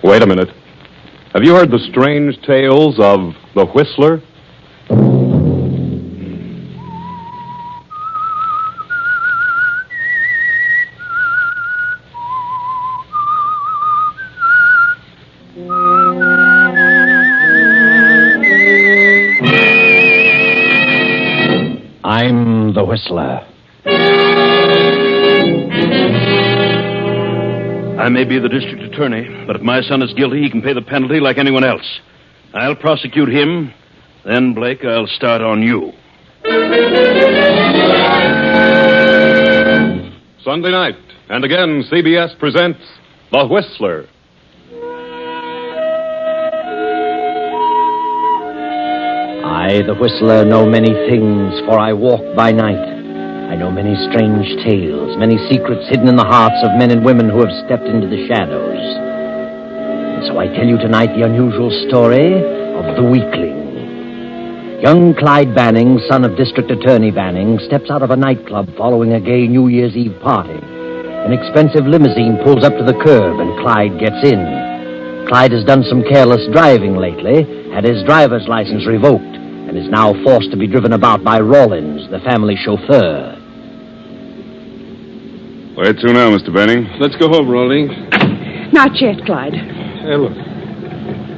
Wait a minute. Have you heard the strange tales of the Whistler? I'm the Whistler. I may be the district attorney, but if my son is guilty, he can pay the penalty like anyone else. I'll prosecute him. Then, Blake, I'll start on you. Sunday night, and again, CBS presents The Whistler. I, the Whistler, know many things, for I walk by night. I know many strange tales, many secrets hidden in the hearts of men and women who have stepped into the shadows. And so I tell you tonight the unusual story of the Weakling. Young Clyde Banning, son of District Attorney Banning, steps out of a nightclub following a gay New Year's Eve party. An expensive limousine pulls up to the curb, and Clyde gets in. Clyde has done some careless driving lately, had his driver's license revoked, and is now forced to be driven about by Rawlins, the family chauffeur. Where to now, Mr. Banning? Let's go home, Rawlins. Not yet, Clyde. Hey, look.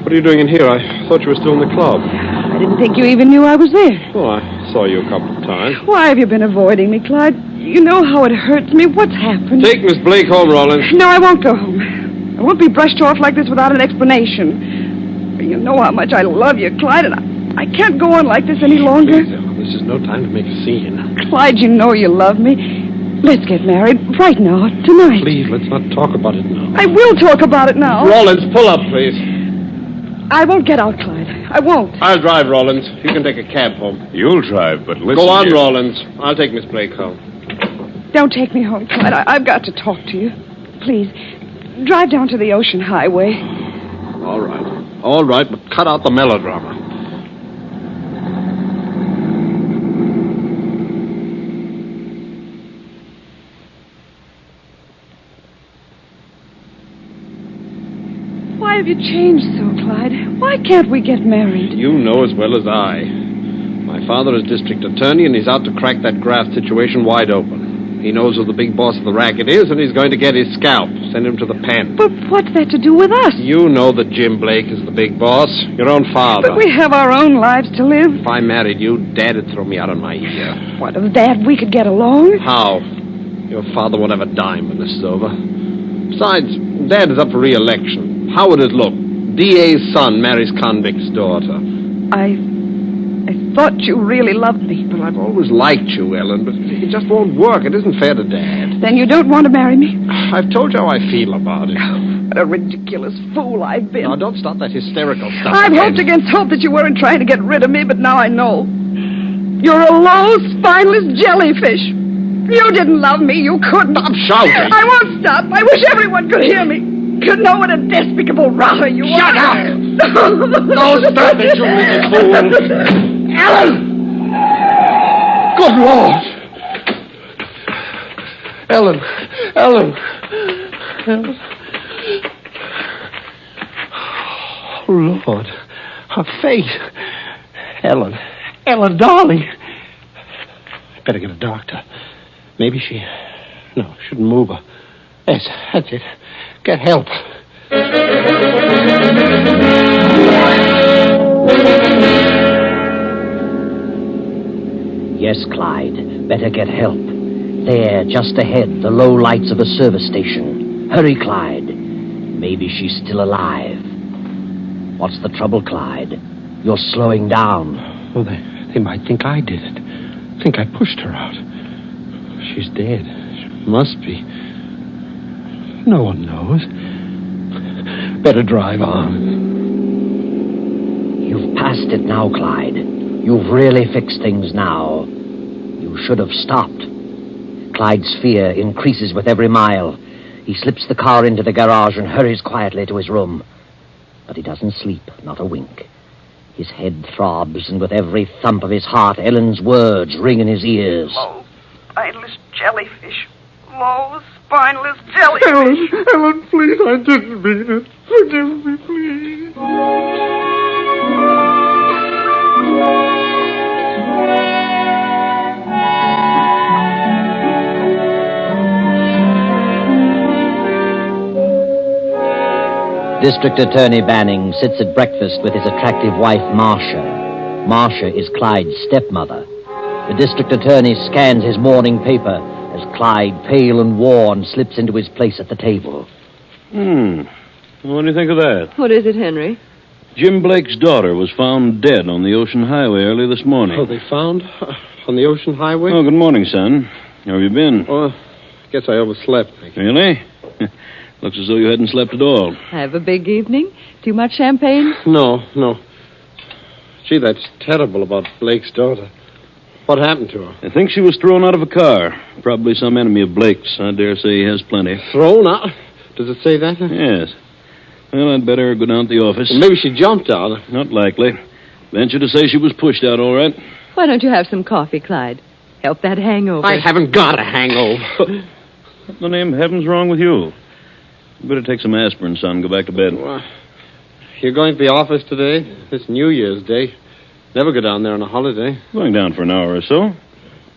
What are you doing in here? I thought you were still in the club. I didn't think you even knew I was there. Oh, I saw you a couple of times. Why have you been avoiding me, Clyde? You know how it hurts me. What's happened? Take Miss Blake home, Rawlins. No, I won't go home. I won't be brushed off like this without an explanation. You know how much I love you, Clyde, and I can't go on like this any longer. Please, Ellen, this is no time to make a scene. Clyde, you know you love me. Let's get married right now, tonight. Please, let's not talk about it now. I will talk about it now. Rawlins, pull up, please. I won't get out, Clyde. I won't. I'll drive, Rawlins. You can take a cab home. You'll drive, but listen. Go on, here. Rawlins. I'll take Miss Blake home. Don't take me home, Clyde. I've got to talk to you. Please, drive down to the Ocean Highway. All right. All right, but cut out the melodrama. Why have you changed so, Clyde? Why can't we get married? You know as well as I. My father is district attorney, and he's out to crack that graft situation wide open. He knows who the big boss of the racket is, and he's going to get his scalp, send him to the pen. But what's that to do with us? You know that Jim Blake is the big boss. Your own father. But we have our own lives to live. If I married you, Dad would throw me out on my ear. What, of Dad, we could get along? How? Your father won't have a dime when this is over. Besides, Dad is up for re-election. How would it look? DA's son marries convict's daughter. I thought you really loved me. But I've always liked you, Ellen, but it just won't work. It isn't fair to Dad. Then you don't want to marry me? I've told you how I feel about it. What a ridiculous fool I've been. Now, don't start that hysterical stuff I've again. hoped against hope that you weren't trying to get rid of me, but now I know. You're a low, spineless jellyfish. You didn't love me. You couldn't. Stop shouting. I won't stop. I wish everyone could hear me. Could know what a despicable rotter you are. Shut up! Don't stop it, you little fool! Ellen! Good Lord! Ellen! Oh, Lord. Her face. Ellen, darling. I better get a doctor. Maybe she... No, shouldn't move her. Yes, that's it. Get help. Yes, Clyde. Better get help. There, just ahead, the low lights of a service station. Hurry, Clyde. Maybe she's still alive. What's the trouble, Clyde? You're slowing down. Well, they might think I did it. Think I pushed her out. She's dead. She must be. No one knows. Better drive on. You've passed it now, Clyde. You've really fixed things now. You should have stopped. Clyde's fear increases with every mile. He slips the car into the garage and hurries quietly to his room. But he doesn't sleep, not a wink. His head throbs, and with every thump of his heart, Ellen's words ring in his ears. Oh, mindless jellyfish. slow, spineless jellyfish. Ellen, please, I didn't mean it. Forgive me, please. District Attorney Banning sits at breakfast with his attractive wife, Marcia. Marcia is Clyde's stepmother. The district attorney scans his morning paper as Clyde, pale and worn, slips into his place at the table. What do you think of that? What is it, Henry? Jim Blake's daughter was found dead on the Ocean Highway early this morning. Oh, they found? On the Ocean Highway? Oh, good morning, son. How have you been? Oh, I guess I overslept. Really? Looks as though you hadn't slept at all. Have a big evening? Too much champagne? No. Gee, that's terrible about Blake's daughter. What happened to her? I think she was thrown out of a car. Probably some enemy of Blake's. I dare say he has plenty. Thrown out? Does it say that? Yes. Well, I'd better go down to the office. Well, maybe she jumped out. Not likely. Venture to say she was pushed out, all right. Why don't you have some coffee, Clyde? Help that hangover. I haven't got a hangover. What in the name of heaven's wrong with you? You better take some aspirin, son. Go back to bed. Well, you're going to the office today? It's New Year's Day. Never go down there on a holiday. Going down for an hour or so.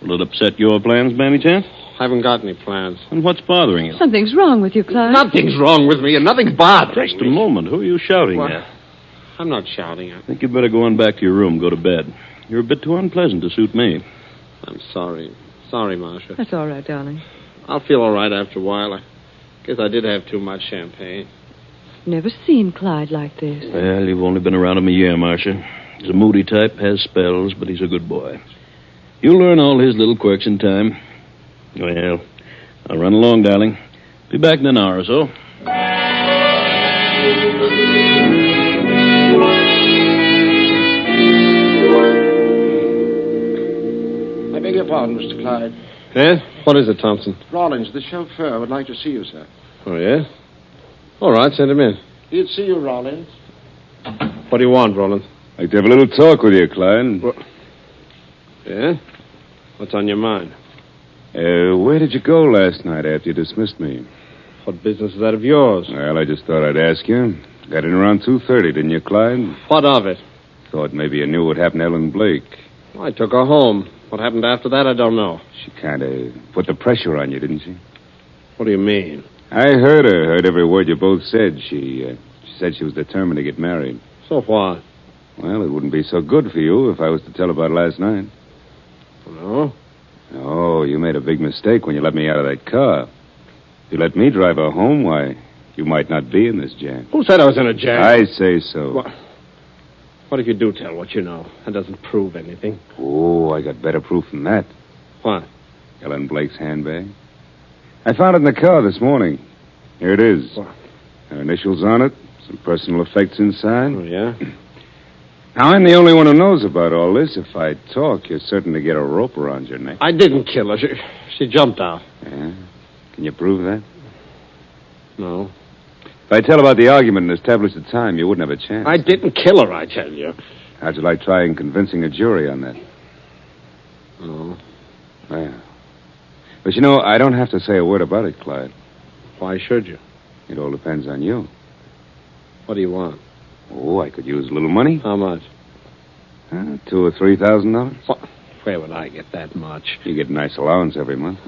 Will it upset your plans, by any chance? Haven't got any plans. And what's bothering you? Something's wrong with you, Clyde. Nothing's wrong with me, and nothing's bothering Just a me. moment. Who are you shouting What? at? I'm not shouting at. I think you'd better go on back to your room. Go to bed. You're a bit too unpleasant to suit me. I'm sorry. Sorry, Marcia. That's all right, darling. I'll feel all right after a while. I guess I did have too much champagne. Never seen Clyde like this. Well, you've only been around him a year, Marcia. He's a moody type, has spells, but he's a good boy. You'll learn all his little quirks in time. Well, I'll run along, darling. Be back in an hour or so. I beg your pardon, Mr. Clyde. Yes? What is it, Thompson? Rollins, the chauffeur, would like to see you, sir. Oh, yes? All right, send him in. He'd see you, Rollins. What do you want, Roland? I'd like to have a little talk with you, Clyde. Yeah? What's on your mind? Where did you go last night after you dismissed me? What business is that of yours? Well, I just thought I'd ask you. Got in around 2:30, didn't you, Clyde? What of it? Thought maybe you knew what happened to Ellen Blake. I took her home. What happened after that, I don't know. She kind of put the pressure on you, didn't she? What do you mean? I heard every word you both said. She said she was determined to get married. So what? Well, it wouldn't be so good for you if I was to tell about last night. No? Oh, you made a big mistake when you let me out of that car. If you let me drive her home, why, you might not be in this jam. Who said I was in a jam? I say so. What if you do tell what you know? That doesn't prove anything. Oh, I got better proof than that. What? Ellen Blake's handbag. I found it in the car this morning. Here it is. What? Her initials on it, some personal effects inside. Oh, yeah? Now, I'm the only one who knows about all this. If I talk, you're certain to get a rope around your neck. I didn't kill her. She jumped out. Yeah? Can you prove that? No. If I tell about the argument and establish the time, you wouldn't have a chance. I didn't kill her, I tell you. How'd you like trying convincing a jury on that? No. Well. But you know, I don't have to say a word about it, Clyde. Why should you? It all depends on you. What do you want? Oh, I could use a little money. How much? $2,000 or $3,000. What? Where would I get that much? You get a nice allowance every month.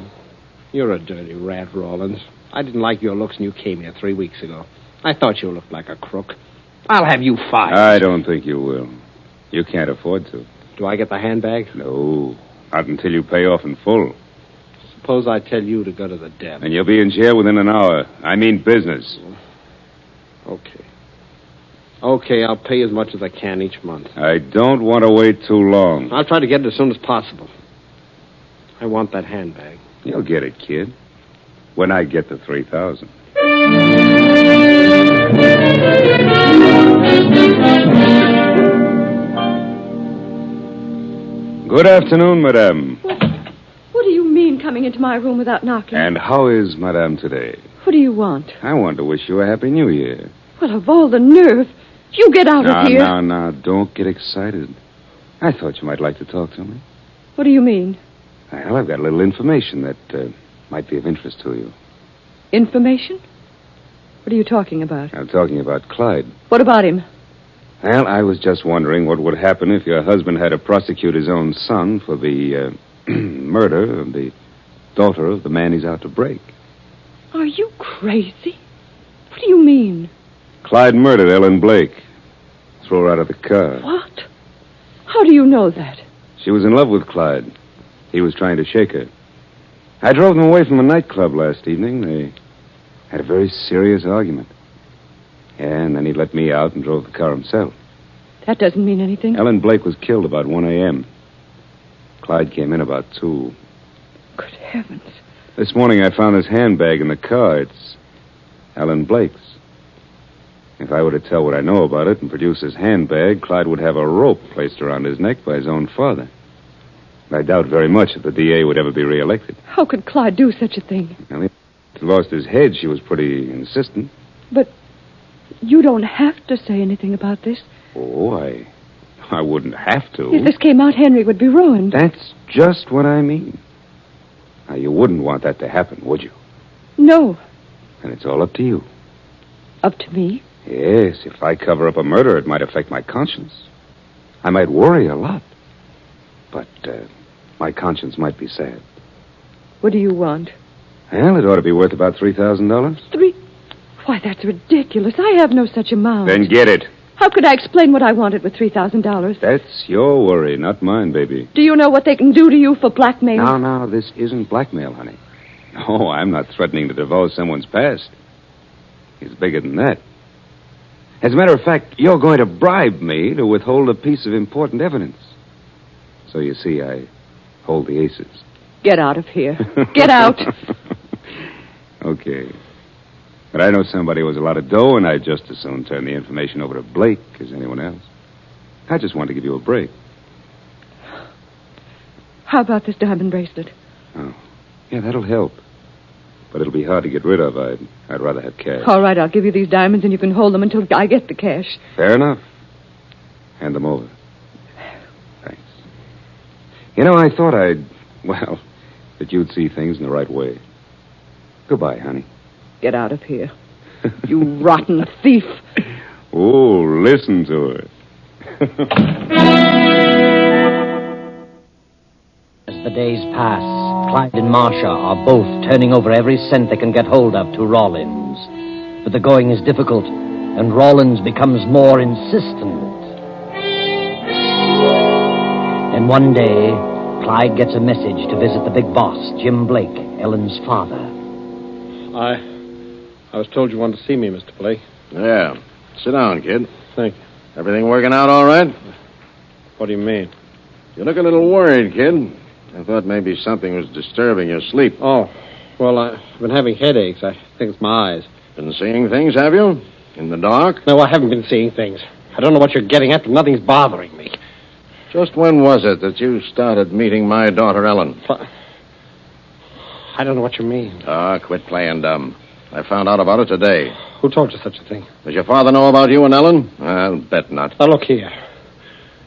You're a dirty rat, Rollins. I didn't like your looks when you came here 3 weeks ago. I thought you looked like a crook. I'll have you fired. I don't think you will. You can't afford to. Do I get the handbag? No, not until you pay off in full. Suppose I tell you to go to the devil. And you'll be in jail within an hour. I mean business. Okay. Okay, I'll pay as much as I can each month. I don't want to wait too long. I'll try to get it as soon as possible. I want that handbag. You'll get it, kid. When I get the $3,000. Good afternoon, madame. What do you mean coming into my room without knocking? And how is madame today? What do you want? I want to wish you a happy new year. Well, of all the nerve. You get out of here. Now, don't get excited. I thought you might like to talk to me. What do you mean? Well, I've got a little information that Might be of interest to you. Information? What are you talking about? I'm talking about Clyde. What about him? Well, I was just wondering what would happen if your husband had to prosecute his own son for the murder of the daughter of the man he's out to break. Are you crazy? What do you mean? Clyde murdered Ellen Blake. Threw her out of the car. What? How do you know that? She was in love with Clyde. He was trying to shake her. I drove them away from a nightclub last evening. They had a very serious argument. Yeah, and then he let me out and drove the car himself. That doesn't mean anything. Ellen Blake was killed about 1 a.m. Clyde came in about 2. Good heavens. This morning I found his handbag in the car. It's Ellen Blake's. If I were to tell what I know about it and produce his handbag, Clyde would have a rope placed around his neck by his own father. I doubt very much that the DA would ever be reelected. How could Clyde do such a thing? Well, he lost his head. She was pretty insistent. But you don't have to say anything about this. Oh, I wouldn't have to. If this came out, Henry would be ruined. That's just what I mean. Now, you wouldn't want that to happen, would you? No. And it's all up to you. Up to me? Yes, if I cover up a murder, it might affect my conscience. I might worry a lot. But my conscience might be sad. What do you want? Well, it ought to be worth about $3,000. Why, that's ridiculous. I have no such amount. Then get it. How could I explain what I wanted with $3,000? That's your worry, not mine, baby. Do you know what they can do to you for blackmail? No, this isn't blackmail, honey. No, I'm not threatening to divulge someone's past. It's bigger than that. As a matter of fact, you're going to bribe me to withhold a piece of important evidence. So you see, I hold the aces. Get out of here. Get out. Okay. But I know somebody who has a lot of dough, and I'd just as soon turn the information over to Blake as anyone else. I just want to give you a break. How about this diamond bracelet? Oh, yeah, that'll help. But it'll be hard to get rid of. I'd rather have cash. All right, I'll give you these diamonds, and you can hold them until I get the cash. Fair enough. Hand them over. Thanks. You know, I thought that you'd see things in the right way. Goodbye, honey. Get out of here. You rotten thief. Oh, listen to her. As the days pass, Clyde and Marcia are both turning over every cent they can get hold of to Rawlins. But the going is difficult, and Rawlins becomes more insistent. Then one day, Clyde gets a message to visit the big boss, Jim Blake, Ellen's father. I was told you wanted to see me, Mr. Blake. Yeah. Sit down, kid. Thank you. Everything working out all right? What do you mean? You look a little worried, kid. I thought maybe something was disturbing your sleep. Oh, well, I've been having headaches. I think it's my eyes. Been seeing things, have you? In the dark? No, I haven't been seeing things. I don't know what you're getting at, but nothing's bothering me. Just when was it that you started meeting my daughter, Ellen? I don't know what you mean. Quit playing dumb. I found out about it today. Who told you such a thing? Does your father know about you and Ellen? I'll bet not. Now, look here.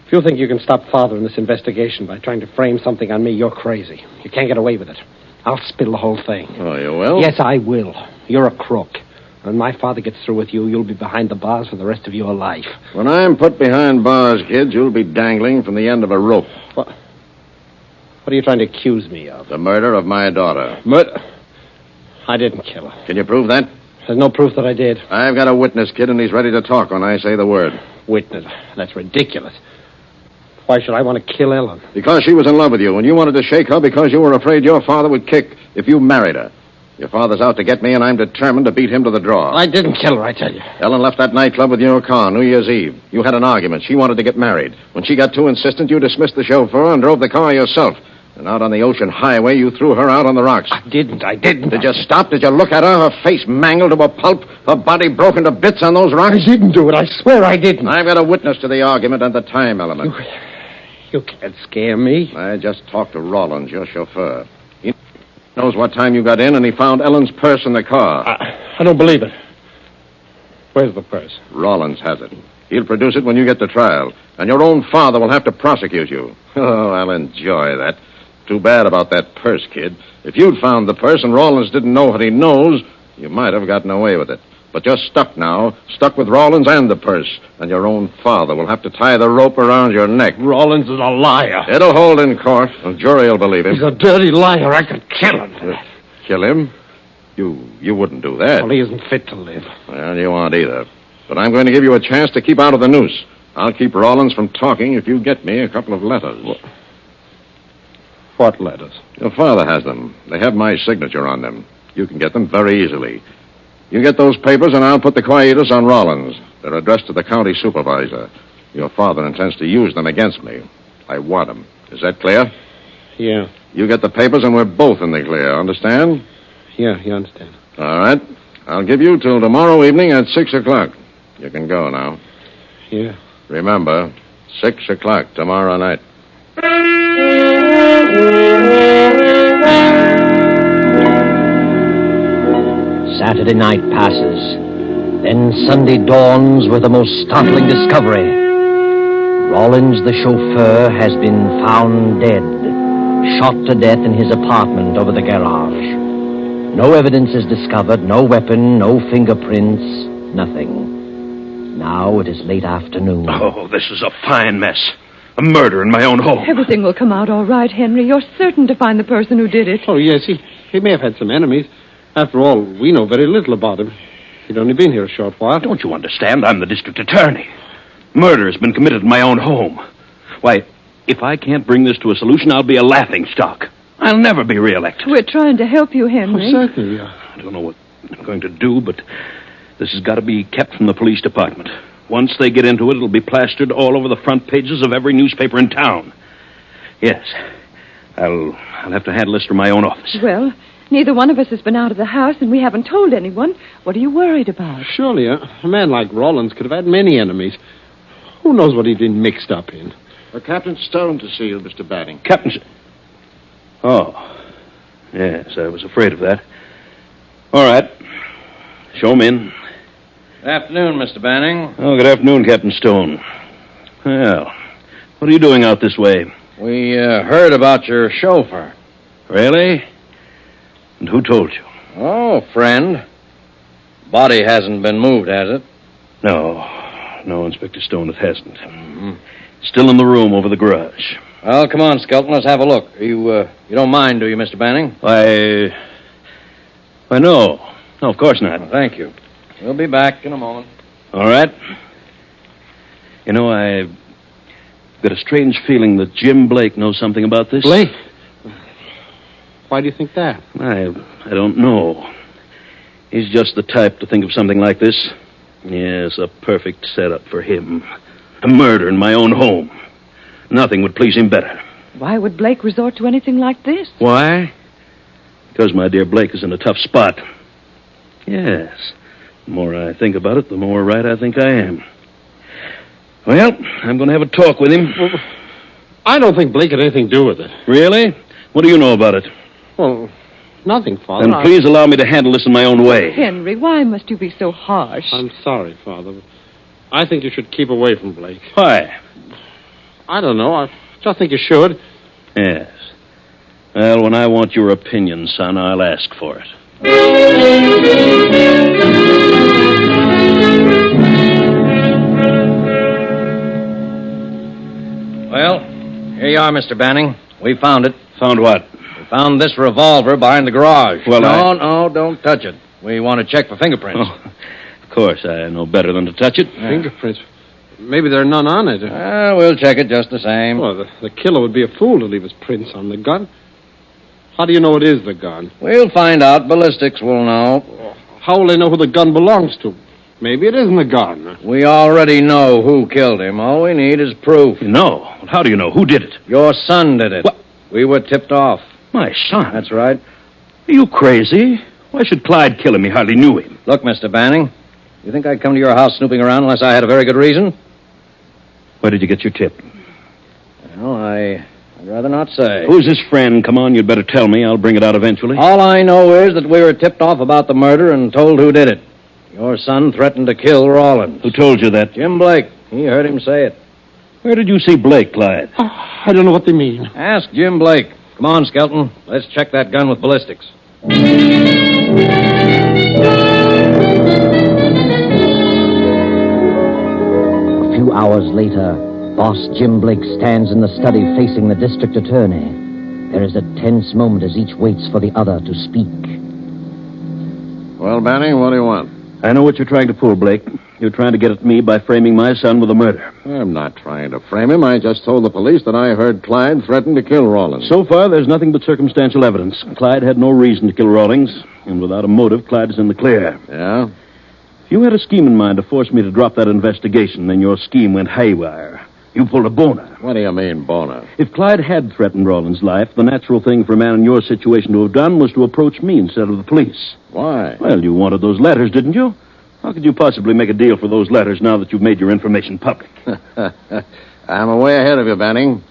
If you think you can stop Father in this investigation by trying to frame something on me, you're crazy. You can't get away with it. I'll spill the whole thing. Oh, you will? Yes, I will. You're a crook. When my father gets through with you, you'll be behind the bars for the rest of your life. When I'm put behind bars, kids, you'll be dangling from the end of a rope. What are you trying to accuse me of? The murder of my daughter. I didn't kill her. Can you prove that? There's no proof that I did. I've got a witness, kid, and he's ready to talk when I say the word. Witness? That's ridiculous. Why should I want to kill Ellen? Because she was in love with you, and you wanted to shake her because you were afraid your father would kick if you married her. Your father's out to get me, and I'm determined to beat him to the draw. I didn't kill her, I tell you. Ellen left that nightclub with your car New Year's Eve. You had an argument. She wanted to get married. When she got too insistent, you dismissed the chauffeur and drove the car yourself. And out on the ocean highway, you threw her out on the rocks. I didn't. Did you stop? Did you look at her? Her face mangled to a pulp, her body broken to bits on those rocks? I didn't do it. I swear I didn't. I've got a witness to the argument and the time element. You can't scare me. I just talked to Rawlins, your chauffeur. He knows what time you got in, and he found Ellen's purse in the car. I don't believe it. Where's the purse? Rawlins has it. He'll produce it when you get to trial, and your own father will have to prosecute you. Oh, I'll enjoy that. Too bad about that purse, kid. If you'd found the purse and Rawlins didn't know what he knows, you might have gotten away with it. But you're stuck now, stuck with Rawlins and the purse. And your own father will have to tie the rope around your neck. Rawlins is a liar. It'll hold in court. The jury will believe him. He's a dirty liar. I could kill him. Kill him? You wouldn't do that. Well, he isn't fit to live. Well, you aren't either. But I'm going to give you a chance to keep out of the noose. I'll keep Rawlins from talking if you get me a couple of letters. What letters? Your father has them. They have my signature on them. You can get them very easily. You get those papers, and I'll put the quietus on Rawlins. They're addressed to the county supervisor. Your father intends to use them against me. I want them. Is that clear? Yeah. You get the papers, and we're both in the clear. Understand? Yeah, you understand. All right. I'll give you till tomorrow evening at 6 o'clock. You can go now. Yeah. Remember, 6 o'clock tomorrow night. Saturday night passes. Then Sunday dawns with the most startling discovery. Rawlins, the chauffeur, has been found dead, shot to death in his apartment over the garage. No evidence is discovered, no weapon, no fingerprints, nothing. Now it is late afternoon. Oh, this is a fine mess. A murder in my own home. Everything will come out all right, Henry. You're certain to find the person who did it. Oh, yes, he may have had some enemies. After all, we know very little about him. He'd only been here a short while. Don't you understand? I'm the district attorney. Murder has been committed in my own home. Why, if I can't bring this to a solution, I'll be a laughingstock. I'll never be reelected. We're trying to help you, Henry. Oh, certainly. I don't know what I'm going to do, but this has got to be kept from the police department. Once they get into it, it'll be plastered all over the front pages of every newspaper in town. Yes. I'll have to handle this from my own office. Well, neither one of us has been out of the house, and we haven't told anyone. What are you worried about? Surely a man like Rawlins could have had many enemies. Who knows what he'd been mixed up in? Captain Stone to see you, Mr. Banning. Captain... Oh. Yes, I was afraid of that. All right. Show him in. Good afternoon, Mr. Banning. Oh, good afternoon, Captain Stone. Well, what are you doing out this way? We heard about your chauffeur. Really? And who told you? Oh, friend. Body hasn't been moved, has it? No, Inspector Stone, it hasn't. Mm-hmm. Still in the room over the garage. Well, come on, Skelton, let's have a look. You don't mind, do you, Mr. Banning? Why, no. No, of course not. Well, thank you. We'll be back in a moment. All right. You know, I've got a strange feeling that Jim Blake knows something about this. Blake? Why do you think that? I don't know. He's just the type to think of something like this. Yes, a perfect setup for him. A murder in my own home. Nothing would please him better. Why would Blake resort to anything like this? Why? Because my dear Blake is in a tough spot. Yes. The more I think about it, the more right I think I am. Well, I'm going to have a talk with him. Well, I don't think Blake had anything to do with it. Really? What do you know about it? Well, nothing, Father. Then please allow me to handle this in my own way. Henry, why must you be so harsh? I'm sorry, Father, but I think you should keep away from Blake. Why? I don't know. I just think you should. Yes. Well, when I want your opinion, son, I'll ask for it. Well, here you are, Mr. Banning. We found it. Found what? We found this revolver behind the garage. Well, No, don't touch it. We want to check for fingerprints. Oh, of course, I know better than to touch it. Fingerprints. Maybe there are none on it. We'll check it just the same. Well, the killer would be a fool to leave his prints on the gun. How do you know it is the gun? We'll find out. Ballistics will know. How will they know who the gun belongs to? Maybe it isn't the gun. We already know who killed him. All we need is proof. You know? Well, how do you know? Who did it? Your son did it. What? We were tipped off. My son? That's right. Are you crazy? Why should Clyde kill him? He hardly knew him. Look, Mr. Banning, you think I'd come to your house snooping around unless I had a very good reason? Where did you get your tip? Well, I'd rather not say. Who's his friend? Come on, you'd better tell me. I'll bring it out eventually. All I know is that we were tipped off about the murder and told who did it. Your son threatened to kill Rawlins. Who told you that? Jim Blake. He heard him say it. Where did you see Blake, Clyde? I don't know what they mean. Ask Jim Blake. Come on, Skelton. Let's check that gun with ballistics. A few hours later, Boss Jim Blake stands in the study facing the district attorney. There is a tense moment as each waits for the other to speak. Well, Banning, what do you want? I know what you're trying to pull, Blake. You're trying to get at me by framing my son with a murder. I'm not trying to frame him. I just told the police that I heard Clyde threaten to kill Rawlins. So far, there's nothing but circumstantial evidence. Clyde had no reason to kill Rawlings, and without a motive, Clyde is in the clear. Yeah? If you had a scheme in mind to force me to drop that investigation, then your scheme went haywire. You pulled a boner. What do you mean, boner? If Clyde had threatened Rawlins' life, the natural thing for a man in your situation to have done was to approach me instead of the police. Why? Well, you wanted those letters, didn't you? How could you possibly make a deal for those letters now that you've made your information public? I'm way ahead of you, Banning.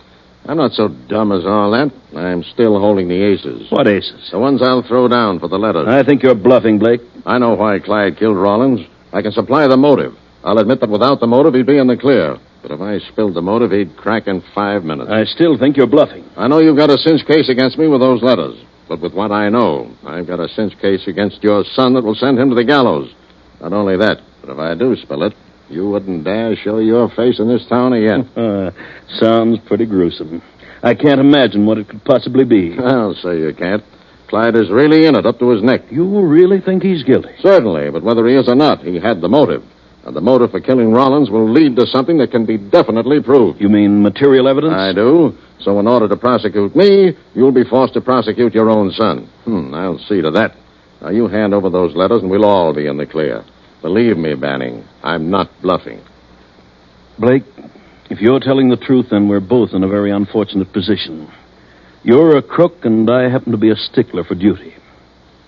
I'm not so dumb as all that. I'm still holding the aces. What aces? The ones I'll throw down for the letters. I think you're bluffing, Blake. I know why Clyde killed Rawlins. I can supply the motive. I'll admit that without the motive, he'd be in the clear. But if I spilled the motive, he'd crack in 5 minutes. I still think you're bluffing. I know you've got a cinch case against me with those letters. But with what I know, I've got a cinch case against your son that will send him to the gallows. Not only that, but if I do spill it, you wouldn't dare show your face in this town again. Sounds pretty gruesome. I can't imagine what it could possibly be. I'll say you can't. Clyde is really in it up to his neck. You really think he's guilty? Certainly, but whether he is or not, he had the motive. And the motive for killing Rawlins will lead to something that can be definitely proved. You mean material evidence? I do. So in order to prosecute me, you'll be forced to prosecute your own son. I'll see to that. Now, you hand over those letters and we'll all be in the clear. Believe me, Banning, I'm not bluffing. Blake, if you're telling the truth, then we're both in a very unfortunate position. You're a crook, and I happen to be a stickler for duty.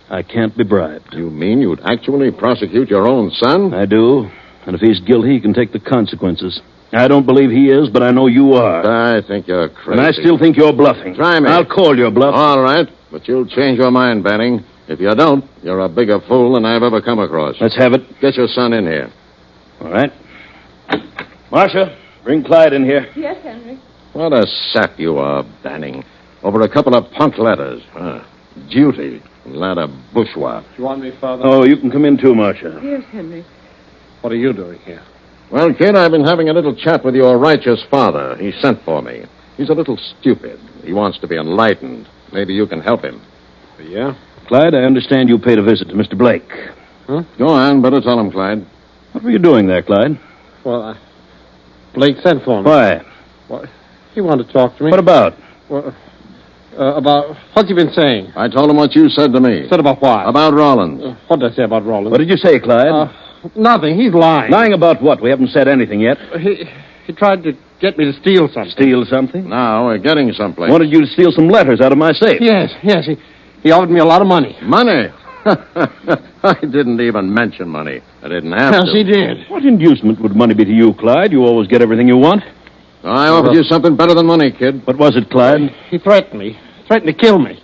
I can't be bribed. You mean you'd actually prosecute your own son? I do. And if he's guilty, he can take the consequences. I don't believe he is, but I know you are. I think you're crazy. And I still think you're bluffing. Try me. I'll call your bluff. All right, but you'll change your mind, Banning. If you don't, you're a bigger fool than I've ever come across. Let's have it. Get your son in here. All right. Marcia, bring Clyde in here. Yes, Henry. What a sap you are, Banning. Over a couple of punk letters. Duty. Lad of bourgeois. You want me, Father? Oh, you can come in too, Marcia. Yes, Henry. What are you doing here? Well, kid, I've been having a little chat with your righteous father. He sent for me. He's a little stupid. He wants to be enlightened. Maybe you can help him. Yeah? Clyde, I understand you paid a visit to Mr. Blake. Huh? Go on, better tell him, Clyde. What were you doing there, Clyde? Well, Blake sent for me. Why? Well, he wanted to talk to me. What about? Well, about... What's he been saying? I told him what you said to me. Said about what? About Rawlins. What did I say about Rollins? What did you say, Clyde? Nothing. He's lying. Lying about what? We haven't said anything yet. He tried to get me to steal something. Steal something? Now we're getting someplace. Wanted you to steal some letters out of my safe. Yes. He offered me a lot of money. Money? I didn't even mention money. I didn't have to. Yes, he did. What inducement would money be to you, Clyde? You always get everything you want. I offered you something better than money, kid. What was it, Clyde? He threatened me. Threatened to kill me.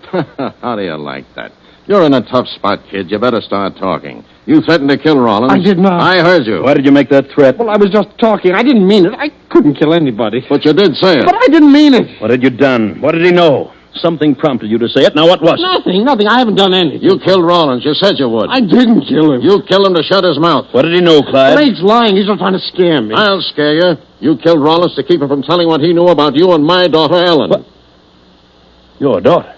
How do you like that? You're in a tough spot, kid. You better start talking. You threatened to kill Rollins. I did not. I heard you. Why did you make that threat? Well, I was just talking. I didn't mean it. I couldn't kill anybody. But you did say it. But I didn't mean it. What had you done? What did he know? Something prompted you to say it. Now, what was it? Nothing. I haven't done anything. You killed Rollins. You said you would. I didn't kill him. You killed him to shut his mouth. What did he know, Clyde? Blake's lying. He's just trying to scare me. I'll scare you. You killed Rollins to keep him from telling what he knew about you and my daughter, Ellen. What? Your daughter?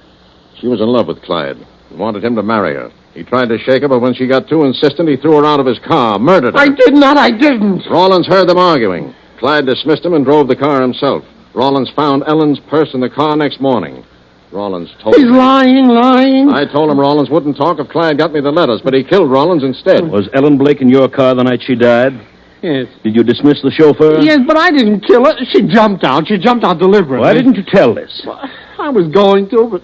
She was in love with Clyde and wanted him to marry her. He tried to shake her, but when she got too insistent, he threw her out of his car, murdered her. I did not. I didn't. Rollins heard them arguing. Clyde dismissed him and drove the car himself. Rollins found Ellen's purse in the car next morning. Rollins told He's me. lying. I told him Rollins wouldn't talk if Clyde got me the letters, but he killed Rollins instead. Was Ellen Blake in your car the night she died? Yes. Did you dismiss the chauffeur? Yes, but I didn't kill her. She jumped out. She jumped out deliberately. Why didn't you tell this? I was going to, but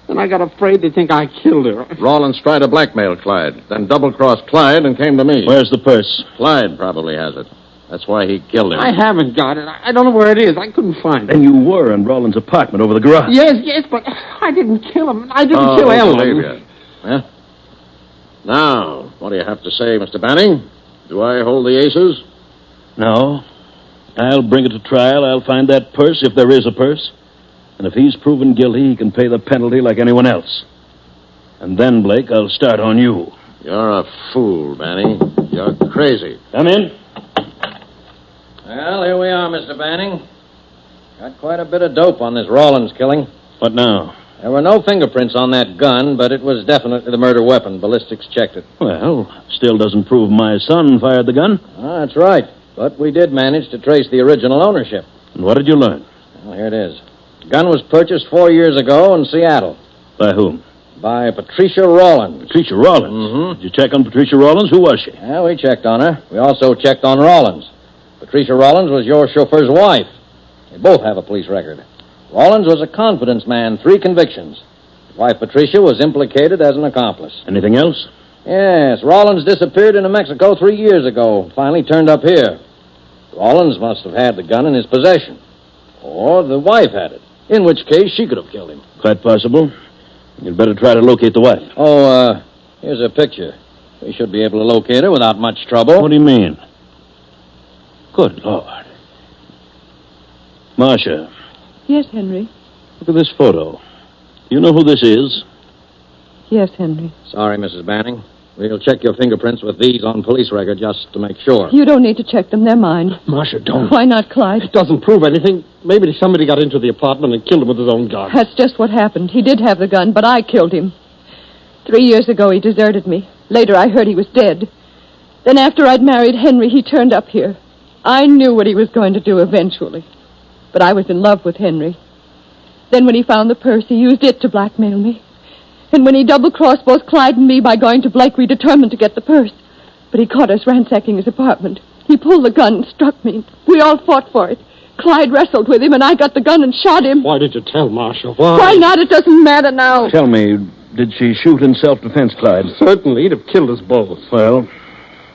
then I got afraid they'd think I killed her. Rollins tried to blackmail Clyde, then double-crossed Clyde and came to me. Where's the purse? Clyde probably has it. That's why he killed him. I haven't got it. I don't know where it is. I couldn't find it. Then you were in Rollins' apartment over the garage. Yes, but I didn't kill him. I didn't kill I Ellen. believe you. Yeah? Now, what do you have to say, Mr. Banning? Do I hold the aces? No. I'll bring it to trial. I'll find that purse, if there is a purse. And if he's proven guilty, he can pay the penalty like anyone else. And then, Blake, I'll start on you. You're a fool, Manny. You're crazy. Come in. Well, here we are, Mr. Banning. Got quite a bit of dope on this Rawlins killing. What now? There were no fingerprints on that gun, but it was definitely the murder weapon. Ballistics checked it. Well, still doesn't prove my son fired the gun. That's right. But we did manage to trace the original ownership. And what did you learn? Well, here it is. The gun was purchased 4 years ago in Seattle By whom? by Patricia Rawlins. Patricia Rawlins. Mm-hmm. Did you check on Patricia Rawlins? Who was she? Yeah, we checked on her. We also checked on Rawlins. Patricia Rawlins was your chauffeur's wife. They both have a police record. Rawlins was a confidence man, 3 convictions. His wife Patricia was implicated as an accomplice. Anything else? Yes, Rawlins disappeared into Mexico 3 years ago. Finally turned up here. Rawlins must have had the gun in his possession. Or the wife had it. In which case, she could have killed him. Quite possible. You'd better try to locate the wife. Oh, here's a picture. We should be able to locate her without much trouble. What do you mean? Good Lord. Marcia, Yes, Henry. look at this photo. Do you know who this is? Yes, Henry. Sorry, Mrs. Banning. We'll check your fingerprints with these on police record just to make sure. You don't need to check them. They're mine. Marcia, don't. Why not, Clyde? It doesn't prove anything. Maybe somebody got into the apartment and killed him with his own gun. That's just what happened. He did have the gun, but I killed him. 3 years ago, he deserted me. Later, I heard he was dead. Then after I'd married Henry, he turned up here. I knew what he was going to do eventually. But I was in love with Henry. Then when he found the purse, he used it to blackmail me. And when he double-crossed both Clyde and me by going to Blake, we determined to get the purse. But he caught us ransacking his apartment. He pulled the gun and struck me. We all fought for it. Clyde wrestled with him, and I got the gun and shot him. Why did you tell Marcia? Why? Why not? It doesn't matter now. Tell me, did she shoot in self-defense, Clyde? Certainly, he'd have killed us both. Well,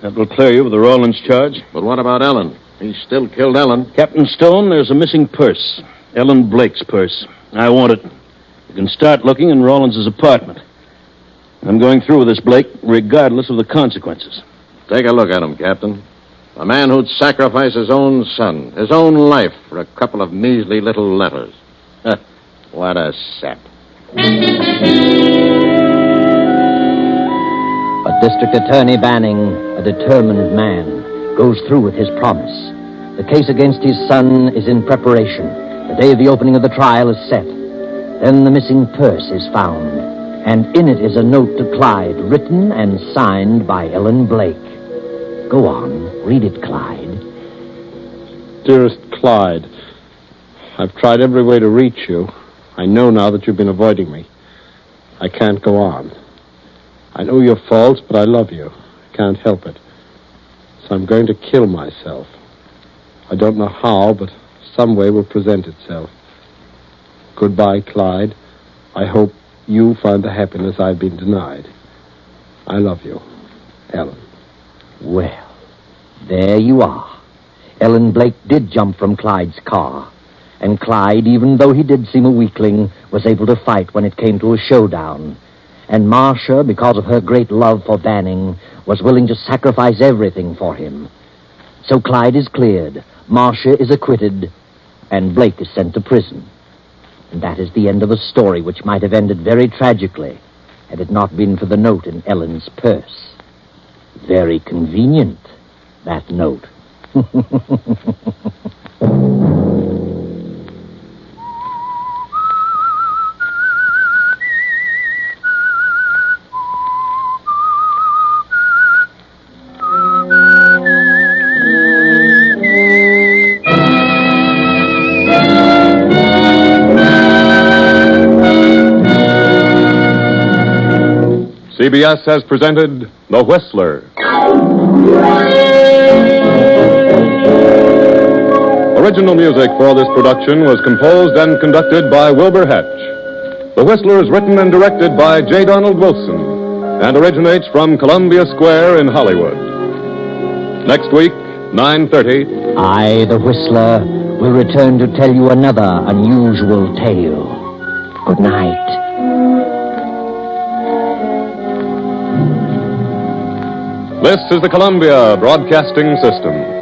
that will clear you with the Rawlins charge. But what about Ellen? He still killed Ellen. Captain Stone, there's a missing purse. Ellen Blake's purse. I want it. You can start looking in Rawlins' apartment. I'm going through with this, Blake, regardless of the consequences. Take a look at him, Captain. A man who'd sacrifice his own son, his own life, for a couple of measly little letters. What a sap. But District Attorney Banning, a determined man, goes through with his promise. The case against his son is in preparation. The day of the opening of the trial is set. Then the missing purse is found, and in it is a note to Clyde, written and signed by Ellen Blake. Go on, read it, Clyde. Dearest Clyde, I've tried every way to reach you. I know now that you've been avoiding me. I can't go on. I know you're false, but I love you. I can't help it. So I'm going to kill myself. I don't know how, but some way will present itself. Goodbye, Clyde. I hope you find the happiness I've been denied. I love you, Ellen. Well, there you are. Ellen Blake did jump from Clyde's car. And Clyde, even though he did seem a weakling, was able to fight when it came to a showdown. And Marcia, because of her great love for Banning, was willing to sacrifice everything for him. So Clyde is cleared, Marcia is acquitted, and Blake is sent to prison. And that is the end of a story which might have ended very tragically had it not been for the note in Ellen's purse. Very convenient, that note. CBS has presented The Whistler. Original music for this production was composed and conducted by Wilbur Hatch. The Whistler is written and directed by J. Donald Wilson and originates from Columbia Square in Hollywood. Next week, 9:30. I, the Whistler, will return to tell you another unusual tale. Good night. This is the Columbia Broadcasting System.